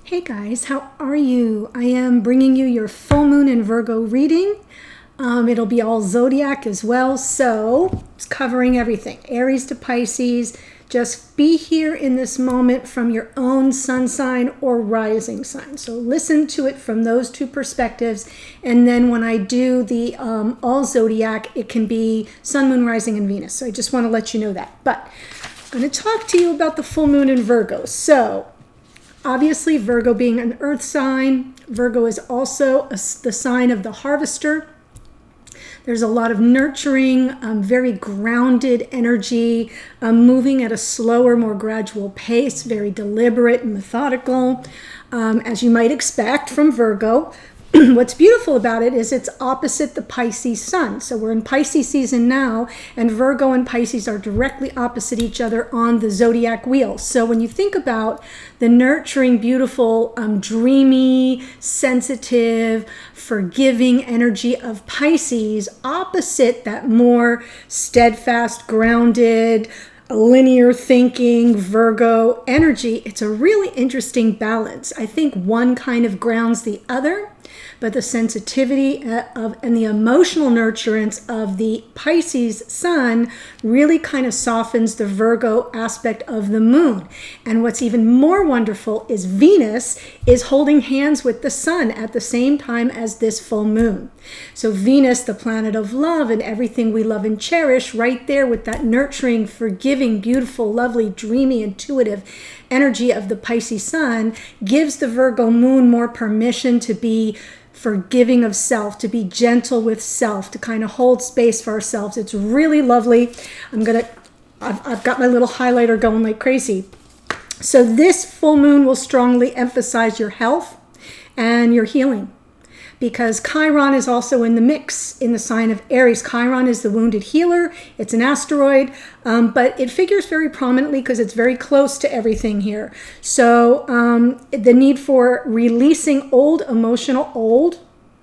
Hey guys, how are you? I am bringing you your full moon in Virgo reading. It'll be all zodiac as well, so it's covering everything. Aries to Pisces. Just be here in this moment from your own sun sign or rising sign. So listen to it from those two perspectives. And then when I do the all zodiac, it can be sun, moon, rising, and Venus. So I just want to let you know that. But I'm going to talk to you about the full moon in Virgo. So obviously, Virgo being an earth sign, Virgo is also the sign of the harvester. There's a lot of nurturing, very grounded energy, moving at a slower, more gradual pace, very deliberate and methodical, as you might expect from Virgo. What's beautiful about it is it's opposite the Pisces sun. So we're in Pisces season now, and Virgo and Pisces are directly opposite each other on the zodiac wheel. So when you think about the nurturing, beautiful, dreamy, sensitive, forgiving energy of Pisces, opposite that more steadfast, grounded, linear thinking Virgo energy, it's a really interesting balance. I think one kind of grounds the other, but the sensitivity and the emotional nurturance of the Pisces sun really kind of softens the Virgo aspect of the moon. And what's even more wonderful is Venus is holding hands with the sun at the same time as this full moon. So Venus, the planet of love and everything we love and cherish, right there with that nurturing, forgiving, beautiful, lovely, dreamy, intuitive energy of the Pisces sun, gives the Virgo moon more permission to be forgiving of self, to be gentle with self, to kind of hold space for ourselves. It's really lovely. I've got my little highlighter going like crazy. So this full moon will strongly emphasize your health and your healing, because Chiron is also in the mix in the sign of Aries. Chiron is the wounded healer. It's an asteroid, but it figures very prominently because it's very close to everything here. So the need for releasing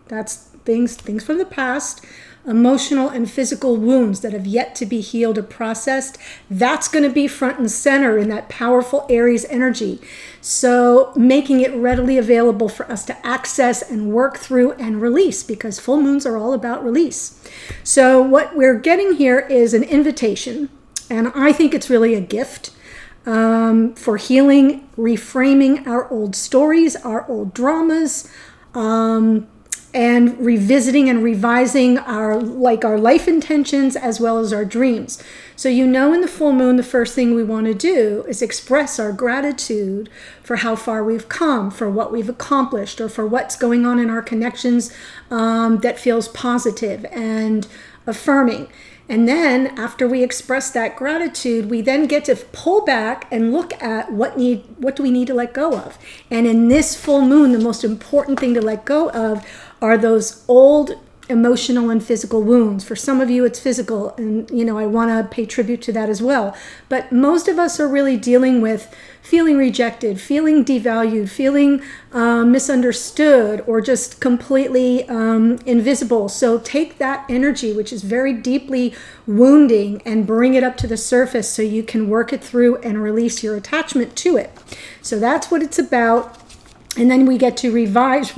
that's things from the past, emotional and physical wounds that have yet to be healed or processed, that's going to be front and center in that powerful Aries energy. So making it readily available for us to access and work through and release, because full moons are all about release. So what we're getting here is an invitation, and I think it's really a gift for healing, reframing our old stories, our old dramas, and revisiting and revising our life intentions as well as our dreams. So in the full moon, the first thing we want to do is express our gratitude for how far we've come, for what we've accomplished, or for what's going on in our connections that feels positive and affirming. And then after we express that gratitude, we then get to pull back and look at what do we need to let go of. And in this full moon, the most important thing to let go of are those old emotional and physical wounds. For some of you, it's physical, and I want to pay tribute to that as well. But most of us are really dealing with feeling rejected, feeling devalued, feeling misunderstood, or just completely invisible. So take that energy, which is very deeply wounding, and bring it up to the surface so you can work it through and release your attachment to it. So that's what it's about. And then we get to revise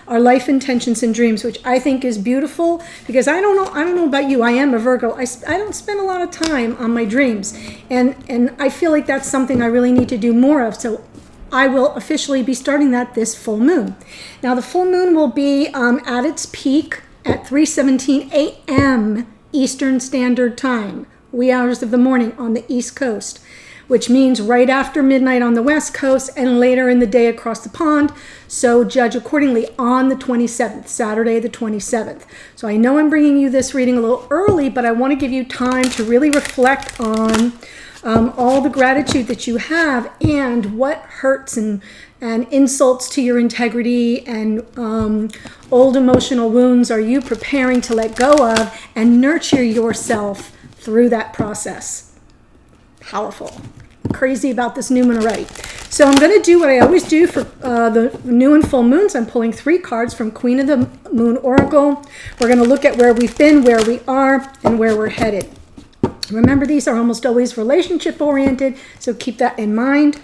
our life intentions and dreams, which I think is beautiful, because I don't know about you. I am a Virgo. I don't spend a lot of time on my dreams, and I feel like that's something I really need to do more of. So I will officially be starting that this full moon. Now the full moon will be at its peak at 3:17 a.m. Eastern Standard Time, wee hours of the morning on the East Coast, which means right after midnight on the West Coast and later in the day across the pond. So judge accordingly on the 27th, Saturday the 27th. So I know I'm bringing you this reading a little early, but I want to give you time to really reflect on all the gratitude that you have, and what hurts and insults to your integrity and old emotional wounds are you preparing to let go of and nurture yourself through that process. Powerful. Crazy about this new moon already. So I'm going to do what I always do for the new and full moons. I'm pulling 3 cards from Queen of the Moon Oracle. We're going to look at where we've been, where we are, and where we're headed. Remember, these are almost always relationship oriented, so keep that in mind.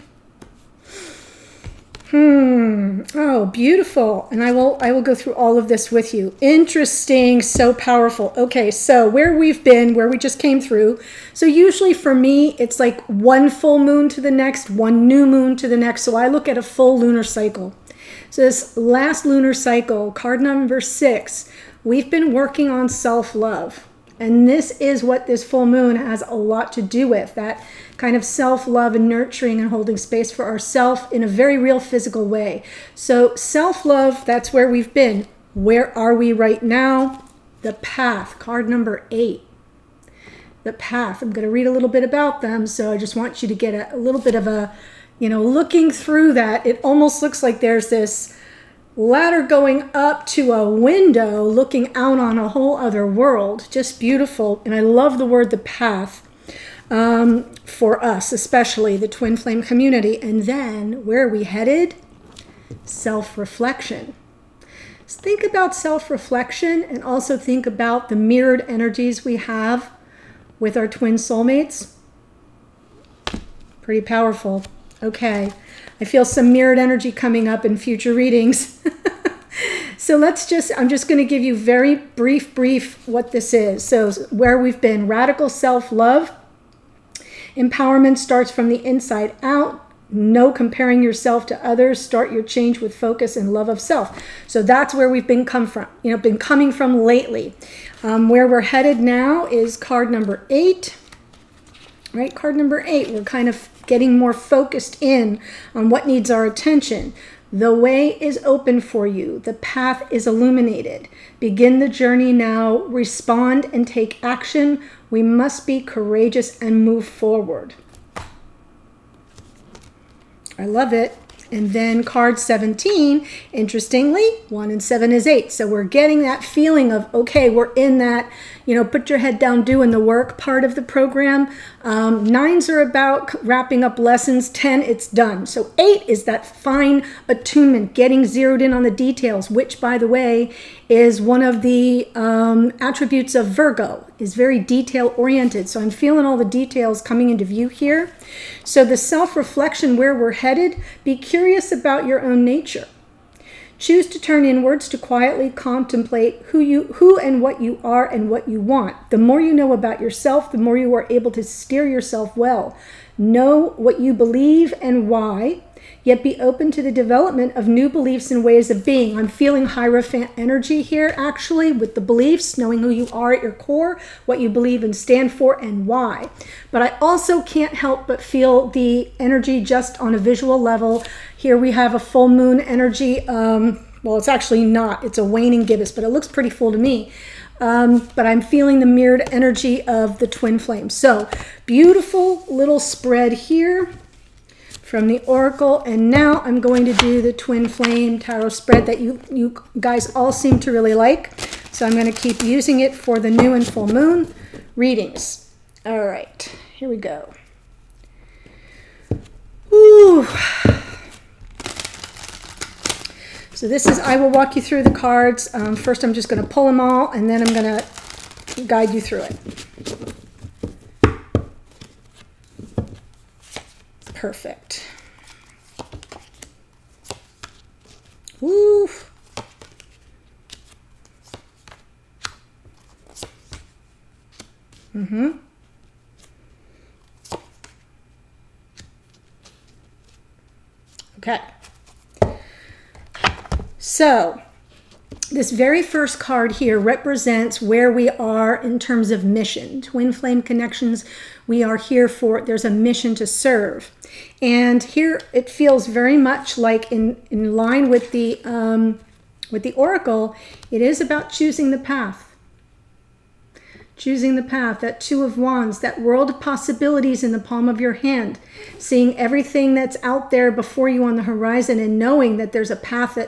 Oh, beautiful. And I will go through all of this with you. Interesting, so powerful. Okay, so where we've been, where we just came through. So usually for me, it's like one full moon to the next, one new moon to the next. So I look at a full lunar cycle. So this last lunar cycle, card number 6, we've been working on self-love. And this is what this full moon has a lot to do with, that kind of self-love and nurturing and holding space for ourselves in a very real physical way. So self-love, that's where we've been. Where are we right now? The path, card number 8. The path. I'm going to read a little bit about them, so I just want you to get a little bit of a, looking through that. It almost looks like there's this ladder going up to a window looking out on a whole other world. Just beautiful. And I love the word the path for us, especially the twin flame community. And then where are we headed? Self-reflection. So think about self-reflection and also think about the mirrored energies we have with our twin soulmates. Pretty powerful. Okay. I feel some mirrored energy coming up in future readings. So I'm just going to give you very brief what this is. So where we've been, radical self-love. Empowerment starts from the inside out. No comparing yourself to others. Start your change with focus and love of self. So that's where we've been coming from lately. Where we're headed now is card number 8. Right, card number 8. We're kind of getting more focused in on what needs our attention. The way is open for you. The path is illuminated. Begin the journey now. Respond and take action. We must be courageous and move forward. I love it. And then card 17, interestingly, 1 and 7 is 8. So we're getting that feeling of, okay, we're in that, put your head down doing the work part of the program. 9s are about wrapping up lessons. 10, it's done. So 8 is that fine attunement, getting zeroed in on the details, which, by the way, is one of the attributes of Virgo, is very detail-oriented. So I'm feeling all the details coming into view here. So the self-reflection, where we're headed, be curious about your own nature. Choose to turn inwards to quietly contemplate who and what you are and what you want. The more you know about yourself, the more you are able to steer yourself well. Know what you believe and why, yet be open to the development of new beliefs and ways of being. I'm feeling Hierophant energy here, actually, with the beliefs, knowing who you are at your core, what you believe and stand for, and why. But I also can't help but feel the energy just on a visual level. Here we have a full moon energy. Well, it's actually not. It's a waning gibbous, but it looks pretty full to me. But I'm feeling the mirrored energy of the twin flames. So beautiful little spread here from the Oracle. And now I'm going to do the twin flame tarot spread that you guys all seem to really like. So I'm going to keep using it for the new and full moon readings. All right, here we go. Ooh. So this is, I will walk you through the cards. First, I'm just going to pull them all, and then I'm going to guide you through it. Perfect. Woo. Okay. So this very first card here represents where we are in terms of mission. Twin flame connections, we are here for, there's a mission to serve. And here it feels very much like in line with the Oracle, it is about choosing the path. Choosing the path, that 2 of Wands, that world of possibilities in the palm of your hand, seeing everything that's out there before you on the horizon and knowing that there's a path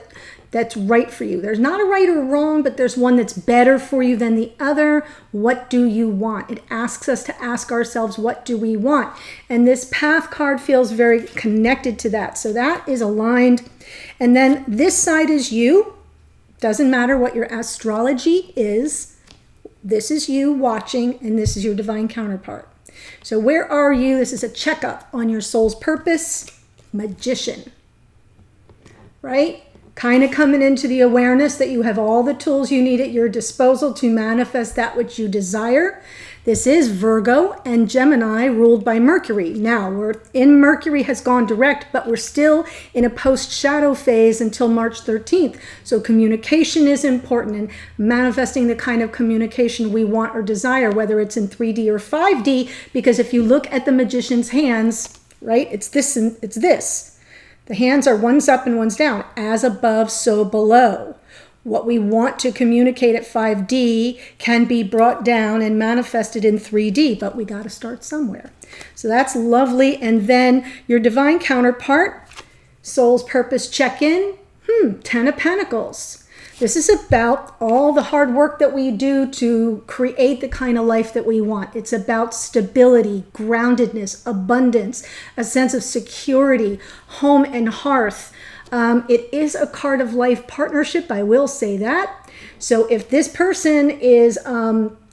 that's right for you. There's not a right or wrong, but there's one that's better for you than the other. What do you want? It asks us to ask ourselves, what do we want? And this path card feels very connected to that. So that is aligned. And then this side is you. Doesn't matter what your astrology is. This is you watching, and this is your divine counterpart. So where are you? This is a checkup on your soul's purpose. Magician, right? kind of coming into the awareness that you have all the tools you need at your disposal to manifest that which you desire. This is Virgo and Gemini ruled by Mercury. Now, Mercury has gone direct, but we're still in a post-shadow phase until March 13th. So communication is important, and manifesting the kind of communication we want or desire, whether it's in 3D or 5D, because if you look at the magician's hands, right, it's this and it's this. The hands are one's up and one's down, as above, so below. What we want to communicate at 5D can be brought down and manifested in 3D, but we got to start somewhere. So that's lovely. And then your divine counterpart, soul's purpose check-in, 10 of Pentacles. This is about all the hard work that we do to create the kind of life that we want. It's about stability, groundedness, abundance, a sense of security, home and hearth. It is a card of life partnership, I will say that. So if this person is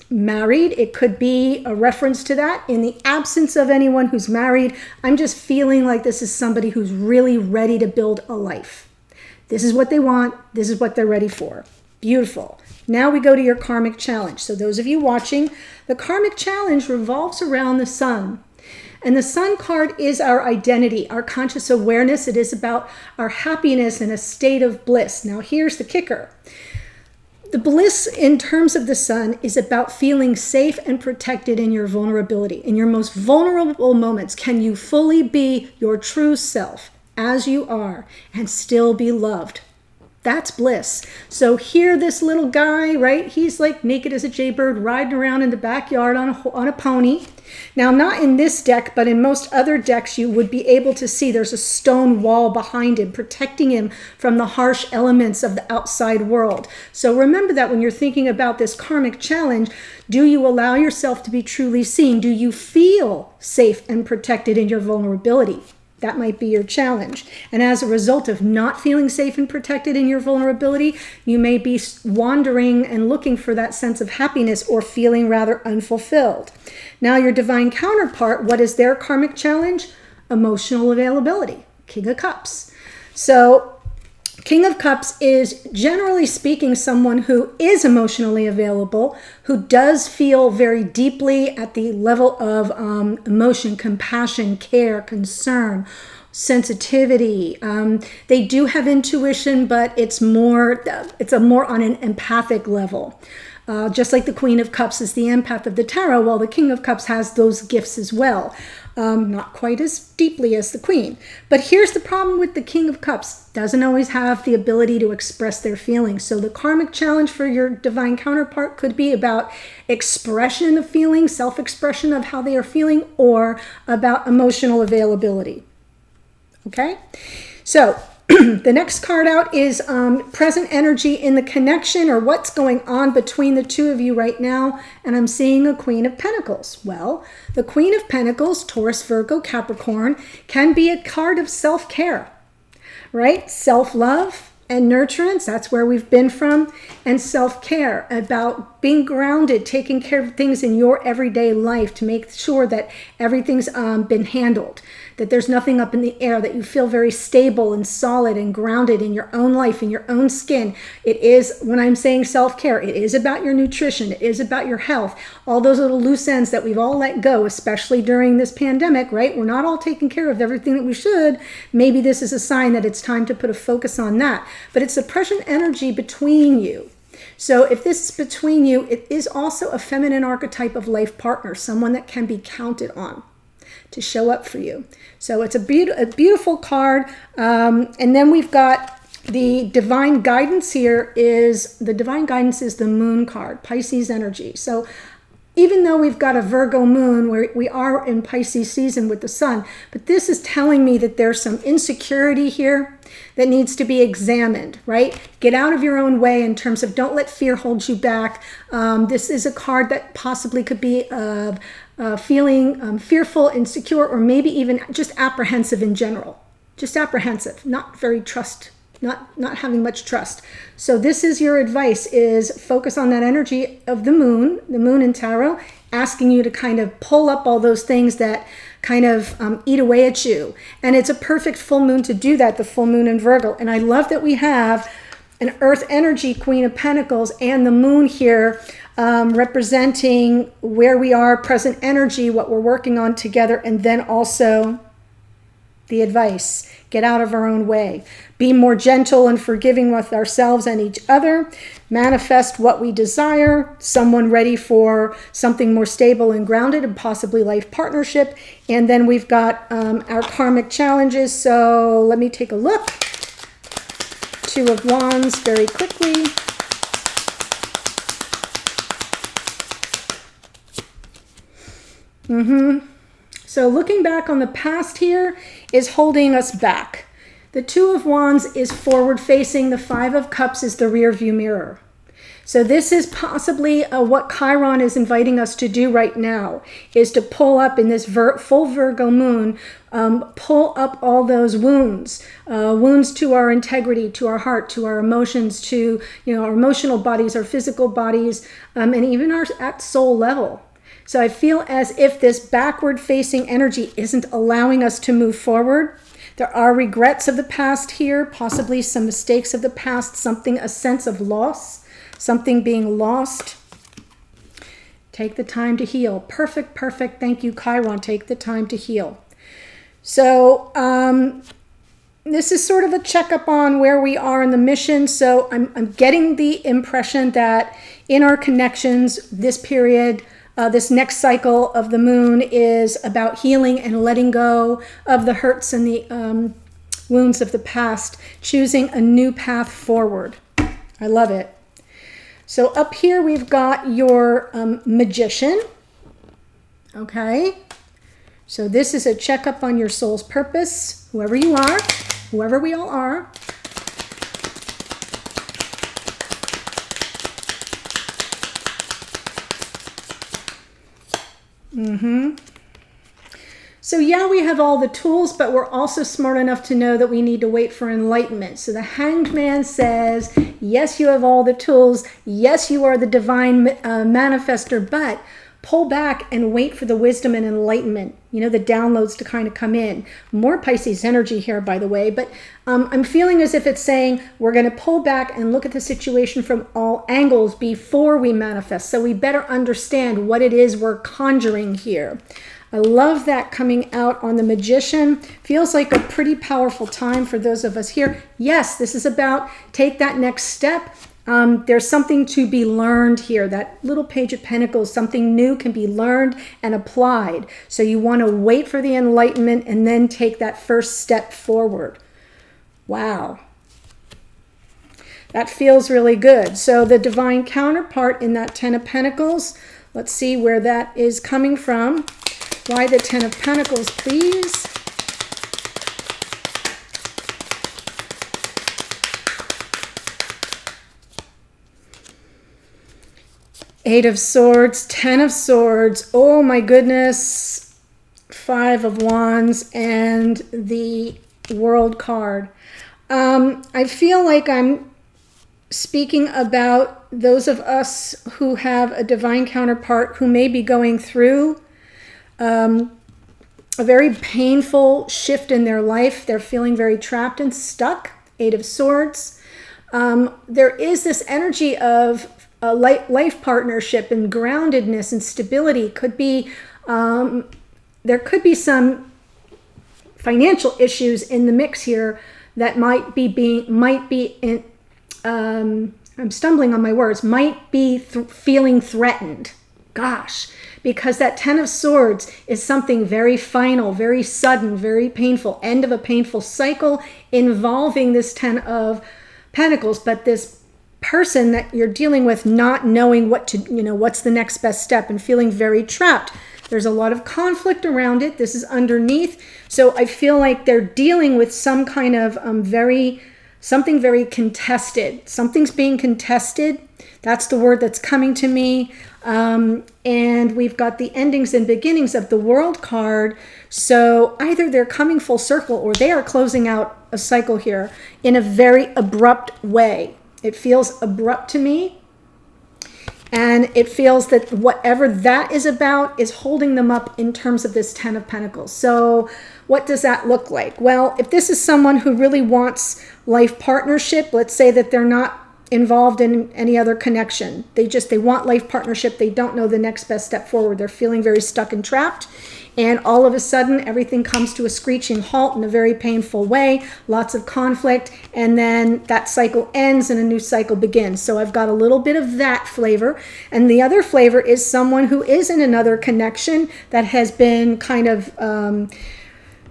married, it could be a reference to that. In the absence of anyone who's married, I'm just feeling like this is somebody who's really ready to build a life. This is what they want. This is what they're ready for. Beautiful. Now we go to your karmic challenge. So those of you watching, the karmic challenge revolves around the sun. And the sun card is our identity, our conscious awareness. It is about our happiness and a state of bliss. Now, here's the kicker. The bliss in terms of the sun is about feeling safe and protected in your vulnerability. In your most vulnerable moments, can you fully be your true self as you are and still be loved? That's bliss. So here, this little guy, right? He's like naked as a jaybird riding around in the backyard on a pony. Now, not in this deck, but in most other decks, you would be able to see there's a stone wall behind him, protecting him from the harsh elements of the outside world. So remember that when you're thinking about this karmic challenge, do you allow yourself to be truly seen? Do you feel safe and protected in your vulnerability? That might be your challenge. And as a result of not feeling safe and protected in your vulnerability, you may be wandering and looking for that sense of happiness or feeling rather unfulfilled. Now, your divine counterpart, what is their karmic challenge? Emotional availability, King of Cups. So King of Cups is, generally speaking, someone who is emotionally available, who does feel very deeply at the level of emotion, compassion, care, concern, sensitivity. They do have intuition, but it's more on an empathic level. Just like the Queen of Cups is the empath of the tarot, well, the King of Cups has those gifts as well. Not quite as deeply as the Queen. But here's the problem with the King of Cups. Doesn't always have the ability to express their feelings. So the karmic challenge for your divine counterpart could be about expression of feelings, self-expression of how they are feeling, or about emotional availability. Okay? So the next card out is present energy in the connection, or what's going on between the two of you right now. And I'm seeing a Queen of Pentacles. Well, the Queen of Pentacles, Taurus, Virgo, Capricorn, can be a card of self-care, right? Self-love and nurturance, that's where we've been from, and self-care, about being grounded, taking care of things in your everyday life to make sure that everything's been handled, that there's nothing up in the air, that you feel very stable and solid and grounded in your own life, in your own skin. It is, when I'm saying self-care, it is about your nutrition, it is about your health, all those little loose ends that we've all let go, especially during this pandemic, right? We're not all taking care of everything that we should. Maybe this is a sign that it's time to put a focus on that. But it's a present energy between you. So if this is between you, it is also a feminine archetype of life partner, someone that can be counted on to show up for you. So it's a beautiful card. And then we've got the divine guidance here is, the divine guidance is the moon card, Pisces energy. So even though we've got a Virgo moon, where we are in Pisces season with the sun, but this is telling me that there's some insecurity here that needs to be examined, right? Get out of your own way in terms of don't let fear hold you back. This is a card that possibly could be of feeling fearful, insecure, or maybe even just apprehensive in general. Just apprehensive, not very not having much trust. So this is your advice, is focus on that energy of the moon in tarot, asking you to kind of pull up all those things that kind of eat away at you. And it's a perfect full moon to do that, the full moon in Virgo. And I love that we have an earth energy, Queen of Pentacles, and the moon here representing where we are, present energy, what we're working on together, and then also the advice. Get out of our own way. Be more gentle and forgiving with ourselves and each other. Manifest what we desire. Someone ready for something more stable and grounded and possibly life partnership. And then we've got our karmic challenges. So let me take a look. Two of Wands very quickly. So looking back on the past here is holding us back. The Two of Wands is forward facing. The Five of Cups is the rear view mirror. So this is possibly what Chiron is inviting us to do right now, is to pull up in this full Virgo moon, pull up all those wounds, wounds to our integrity, to our heart, to our emotions, to our emotional bodies, our physical bodies, and even our at soul level. So I feel as if this backward facing energy isn't allowing us to move forward. There are regrets of the past here, possibly some mistakes of the past, a sense of loss, something being lost. Take the time to heal. Perfect, perfect. Thank you, Chiron. Take the time to heal. So this is sort of a checkup on where we are in the mission. So I'm getting the impression that in our connections, this period, this next cycle of the moon is about healing and letting go of the hurts and the wounds of the past, choosing a new path forward. I love it. So up here we've got your magician. Okay. So this is a checkup on your soul's purpose, whoever you are, whoever we all are. So yeah, we have all the tools, but we're also smart enough to know that we need to wait for enlightenment. So the Hanged Man says, yes, you have all the tools. Yes, you are the divine manifester, but pull back and wait for the wisdom and enlightenment, the downloads to kind of come in. More Pisces energy here, by the way, but I'm feeling as if it's saying we're going to pull back and look at the situation from all angles before we manifest. So we better understand what it is we're conjuring here. I love that coming out on the Magician. Feels like a pretty powerful time for those of us here. Yes, this is about take that next step. There's something to be learned here. That little Page of Pentacles, something new can be learned and applied. So you want to wait for the enlightenment and then take that first step forward. Wow. That feels really good. So the divine counterpart in that Ten of Pentacles, let's see where that is coming from. Why the Ten of Pentacles, please? Eight of Swords, Ten of Swords, oh my goodness, Five of Wands, and the World card. I feel like I'm speaking about those of us who have a divine counterpart who may be going through a very painful shift in their life. They're feeling very trapped and stuck. Eight of Swords. There is this energy of a life partnership and groundedness and stability. Could be there could be some financial issues in the mix here that might be I'm stumbling on my words, might be feeling threatened. Gosh, because that Ten of Swords is something very final, very sudden, very painful, end of a painful cycle involving this Ten of Pentacles, but this person that you're dealing with not knowing what to, what's the next best step and feeling very trapped. There's a lot of conflict around it. This is underneath. So I feel like they're dealing with some kind of something very contested. Something's being contested. That's the word that's coming to me. And we've got the endings and beginnings of the World card. So either they're coming full circle or they are closing out a cycle here in a very abrupt way. It feels abrupt to me. And it feels that whatever that is about is holding them up in terms of this Ten of Pentacles. So what does that look like? Well, if this is someone who really wants life partnership, let's say that they're not involved in any other connection. They want life partnership. They don't know the next best step forward. They're feeling very stuck and trapped. And all of a sudden, everything comes to a screeching halt in a very painful way, lots of conflict, and then that cycle ends and a new cycle begins. So I've got a little bit of that flavor. And the other flavor is someone who is in another connection that has been kind of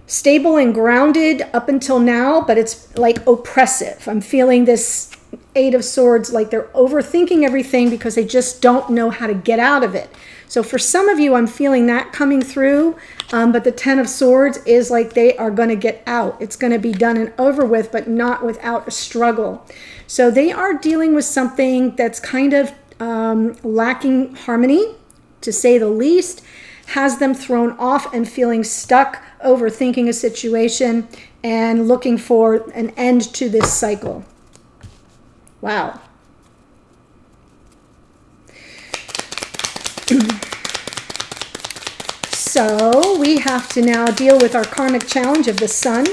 stable and grounded up until now, but it's like oppressive. I'm feeling this Eight of Swords, like they're overthinking everything because they just don't know how to get out of it. So for some of you, I'm feeling that coming through, but the Ten of Swords is like they are going to get out. It's going to be done and over with, but not without a struggle. So they are dealing with something that's kind of lacking harmony, to say the least, has them thrown off and feeling stuck, overthinking a situation and looking for an end to this cycle. Wow. So we have to now deal with our karmic challenge of the Sun.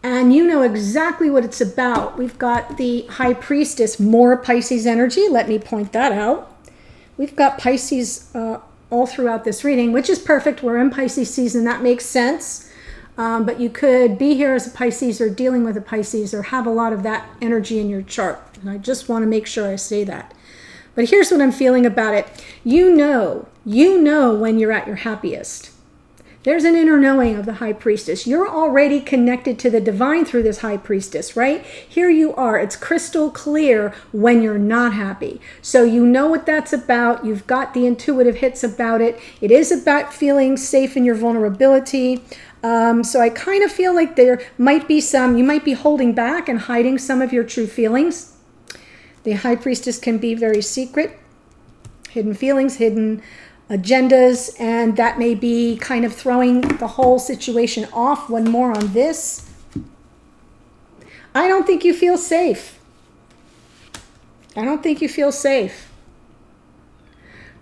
And you know exactly what it's about. We've got the High Priestess, more Pisces energy. Let me point that out. We've got Pisces all throughout this reading, which is perfect. We're in Pisces season. That makes sense. But you could be here as a Pisces or dealing with a Pisces or have a lot of that energy in your chart. And I just want to make sure I say that. But here's what I'm feeling about it. You know when you're at your happiest. There's an inner knowing of the High Priestess. You're already connected to the divine through this High Priestess, right? Here you are. It's crystal clear when you're not happy. So you know what that's about. You've got the intuitive hits about it. It is about feeling safe in your vulnerability. So I kind of feel like there might be you might be holding back and hiding some of your true feelings. The High Priestess can be very secret, hidden feelings, hidden agendas, and that may be kind of throwing the whole situation off. One more on this. I don't think you feel safe. I don't think you feel safe.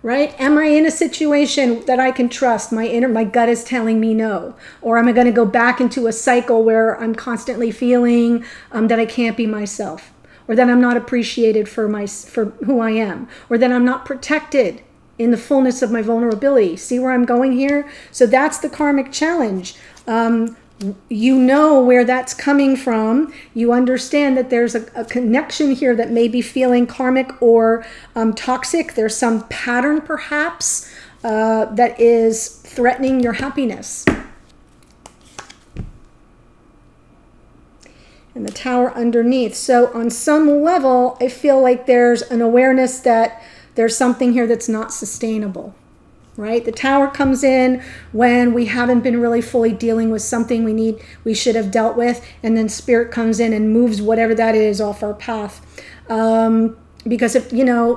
Right? Am I in a situation that I can trust? My gut is telling me no. Or am I going to go back into a cycle where I'm constantly feeling that I can't be myself, or that I'm not appreciated for who I am, or that I'm not protected in the fullness of my vulnerability? See where I'm going here? So that's the karmic challenge. You know where that's coming from. You understand that there's a connection here that may be feeling karmic or toxic. There's some pattern perhaps that is threatening your happiness. And the Tower underneath. So on some level, I feel like there's an awareness that there's something here that's not sustainable. Right? The Tower comes in when we haven't been really fully dealing with something we should have dealt with, and then Spirit comes in and moves whatever that is off our path. Because if,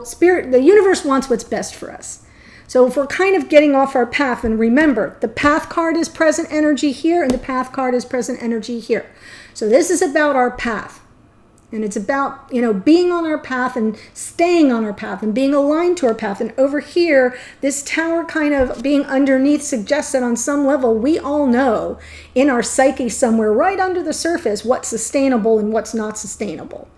Spirit, the universe wants what's best for us. So if we're kind of getting off our path, and remember, the path card is present energy here, and the path card is present energy here. So this is about our path. And it's about, being on our path and staying on our path and being aligned to our path. And over here, this Tower kind of being underneath suggests that on some level, we all know in our psyche somewhere right under the surface what's sustainable and what's not sustainable.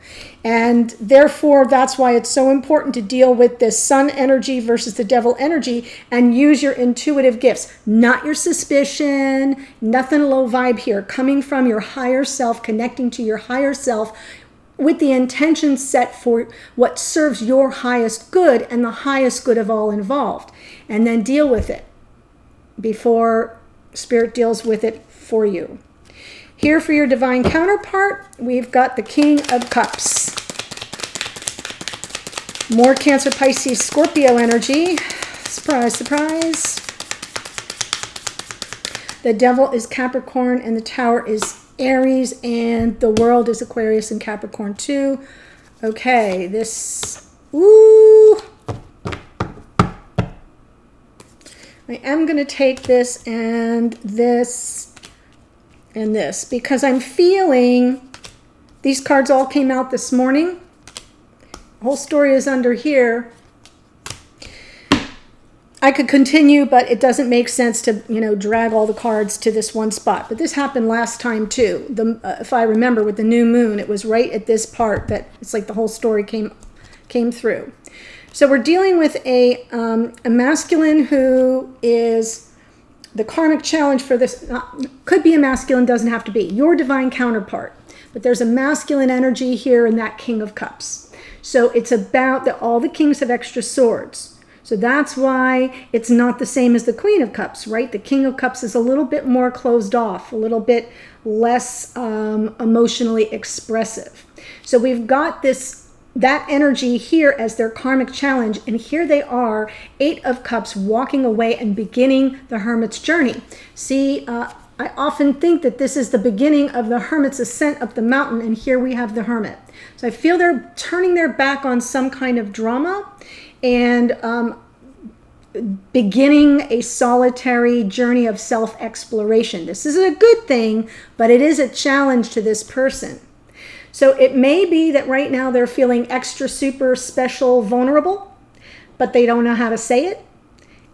And therefore, that's why it's so important to deal with this Sun energy versus the Devil energy and use your intuitive gifts, not your suspicion, nothing low vibe here, coming from your higher self, connecting to your higher self, with the intention set for what serves your highest good and the highest good of all involved. And then deal with it before Spirit deals with it for you. Here for your divine counterpart, we've got the King of Cups. More Cancer, Pisces, Scorpio energy. Surprise, surprise. The Devil is Capricorn and the Tower is Aries, and the World is Aquarius and Capricorn too. Okay, I am going to take this and this and this because I'm feeling These cards all came out this morning. The whole story is under here. I could continue, but it doesn't make sense to, drag all the cards to this one spot. But this happened last time too. If I remember, with the new moon, it was right at this part that it's like the whole story came through. So we're dealing with a masculine who is the karmic challenge for this. Could be a masculine, doesn't have to be. Your divine counterpart. But there's a masculine energy here in that King of Cups. So it's about that all the kings have extra swords. So that's why it's not the same as the Queen of Cups, right? The King of Cups is a little bit more closed off, a little bit less emotionally expressive. So we've got that energy here as their karmic challenge, and here they are, 8 of Cups, walking away and beginning the Hermit's journey. See, I often think that this is the beginning of the Hermit's ascent up the mountain, and here we have the Hermit. So I feel they're turning their back on some kind of drama and beginning a solitary journey of self-exploration. This is a good thing, but it is a challenge to this person. So it may be that right now they're feeling extra, super, special, vulnerable, but they don't know how to say it,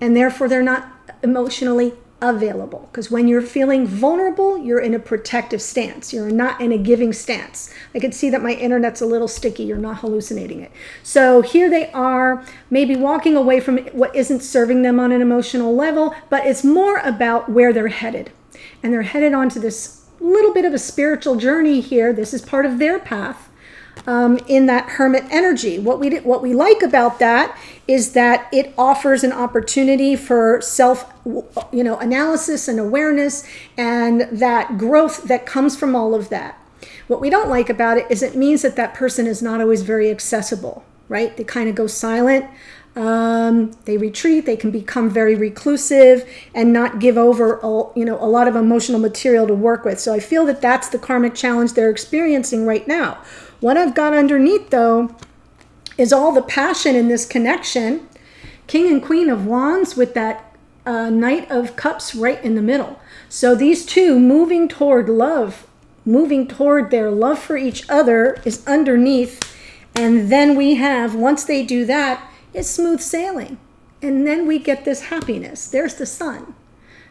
and therefore they're not emotionally available. Because when you're feeling vulnerable, you're in a protective stance. You're not in a giving stance. I can see that my internet's a little sticky. You're not hallucinating it. So here they are, maybe walking away from what isn't serving them on an emotional level, but it's more about where they're headed. And they're headed onto this little bit of a spiritual journey here. This is part of their path. In that Hermit energy. What we like about that is that it offers an opportunity for self, analysis and awareness, and that growth that comes from all of that. What we don't like about it is it means that that person is not always very accessible, right? They kind of go silent. They retreat. They can become very reclusive and not give over, a lot of emotional material to work with. So I feel that that's the karmic challenge they're experiencing right now. What I've got underneath, though, is all the passion in this connection. King and Queen of Wands with that Knight of Cups right in the middle. So these two moving toward love, moving toward their love for each other is underneath. And then we have, once they do that, it's smooth sailing. And then we get this happiness. There's the sun,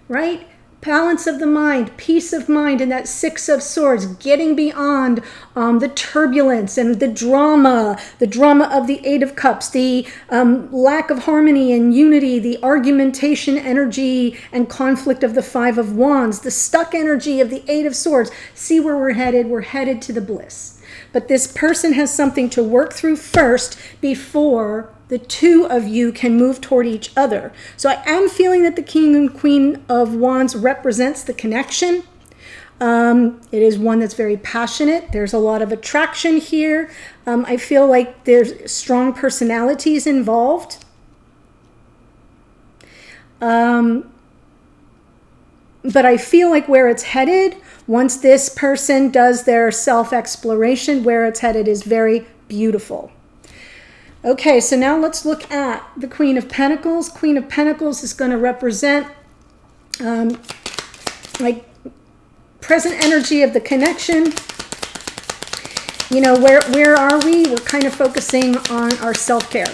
right? Balance of the mind, peace of mind, and that 6 of Swords, getting beyond the turbulence and the drama of the 8 of Cups, the lack of harmony and unity, the argumentation energy and conflict of the 5 of Wands, the stuck energy of the 8 of Swords. See where we're headed? We're headed to the bliss. But this person has something to work through first before the two of you can move toward each other. So I am feeling that the King and Queen of Wands represents the connection. It is one that's very passionate. There's a lot of attraction here. I feel like there's strong personalities involved. But I feel like where it's headed, once this person does their self-exploration, where it's headed is very beautiful. Okay, so now let's look at the Queen of Pentacles. Queen of Pentacles is going to represent like present energy of the connection. Where are we? We're kind of focusing on our self-care.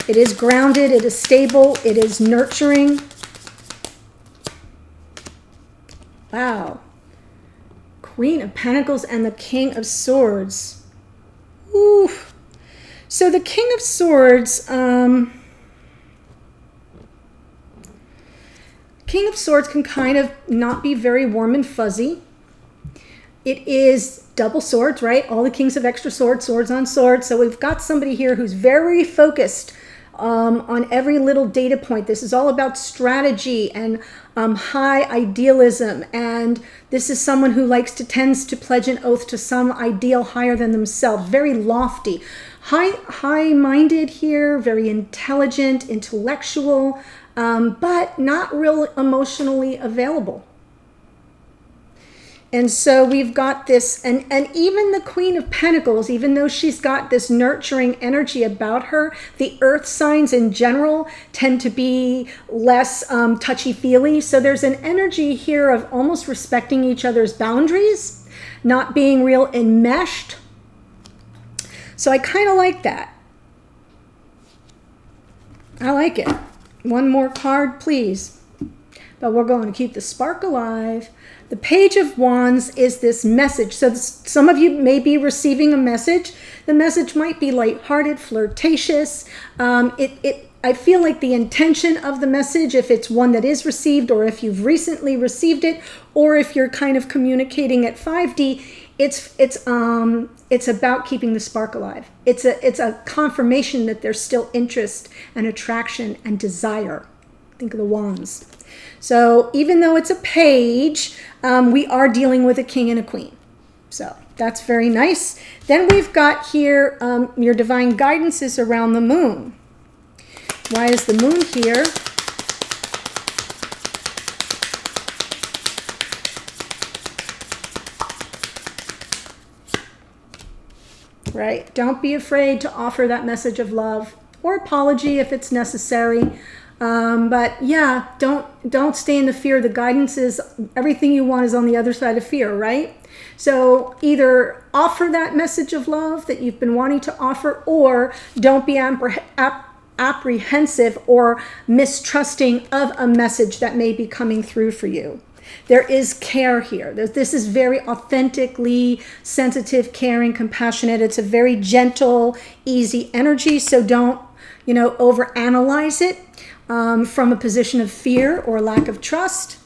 It is grounded, it is stable, it is nurturing. Wow. Queen of Pentacles and the King of Swords. Ooh. So the King of Swords, King of Swords can kind of not be very warm and fuzzy. It is double swords, right? All the kings have extra swords, swords on swords. So we've got somebody here who's very focused on every little data point. This is all about strategy and high idealism. And this is someone who tends to pledge an oath to some ideal higher than themselves. Very lofty. High-minded here, very intelligent, intellectual, but not real emotionally available. And so we've got this, and even the Queen of Pentacles, even though she's got this nurturing energy about her, the earth signs in general tend to be less touchy-feely. So there's an energy here of almost respecting each other's boundaries, not being real enmeshed. So I kind of like that. I like it. One more card, please. But we're going to keep the spark alive. The Page of Wands is this message. So some of you may be receiving a message. The message might be lighthearted, flirtatious. I feel like the intention of the message, if it's one that is received, or if you've recently received it, or if you're kind of communicating at 5D, it's about keeping the spark alive. It's a confirmation that there's still interest and attraction and desire. Think of the wands. So even though it's a page, we are dealing with a king and a queen. So that's very nice. Then we've got here your divine guidance is around the moon. Why is the moon here? Right? Don't be afraid to offer that message of love or apology if it's necessary. But yeah, don't stay in the fear. The guidance is everything you want is on the other side of fear, right? So either offer that message of love that you've been wanting to offer, or don't be apprehensive or mistrusting of a message that may be coming through for you. There is care here. This is very authentically sensitive, caring, compassionate. It's a very gentle, easy energy. So don't, overanalyze it from a position of fear or lack of trust,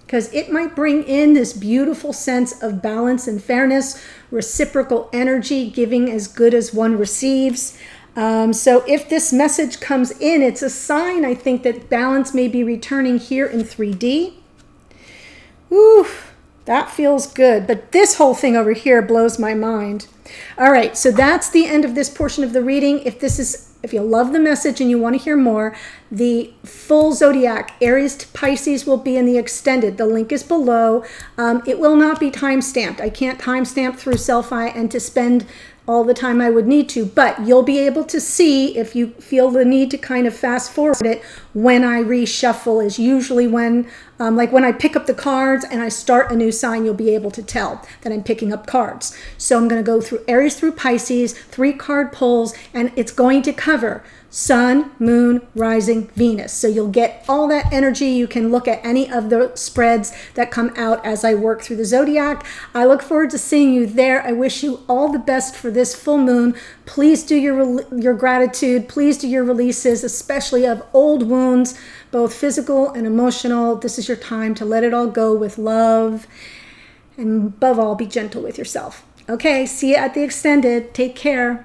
because it might bring in this beautiful sense of balance and fairness, reciprocal energy, giving as good as one receives. So if this message comes in, it's a sign, I think, that balance may be returning here in 3D. Ooh, that feels good. But this whole thing over here blows my mind. All right, so that's the end of this portion of the reading. If you love the message and you want to hear more, the full zodiac, Aries to Pisces, will be in the extended. The link is below. It will not be time-stamped. I can't time-stamp through Selfie and to spend all the time I would need to, but you'll be able to see, if you feel the need to kind of fast forward it, when I reshuffle is usually when, like when I pick up the cards and I start a new sign, you'll be able to tell that I'm picking up cards. So I'm going to go through Aries through Pisces, 3 card pulls, and it's going to cover Sun, Moon, Rising, Venus. So you'll get all that energy. You can look at any of the spreads that come out as I work through the zodiac. I look forward to seeing you there. I wish you all the best for this full moon. Please do your gratitude. Please do your releases, especially of old wounds, both physical and emotional. This is your time to let it all go with love. And above all, be gentle with yourself. Okay, see you at the extended. Take care.